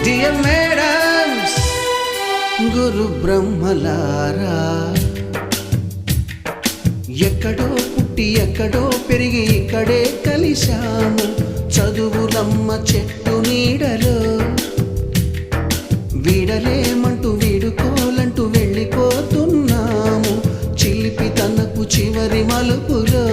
Dear madams, గురు బ్రహ్మలారా, ఎక్కడో పుట్టి ఎక్కడో పెరిగి ఇక్కడే కలిశాము చదువులమ్మ చెట్టు నీడలో. వీడలేమంటూ వీడుకోలంటూ వెళ్ళిపోతున్నాము చిలిపి తనకు చివరి మలుపులో.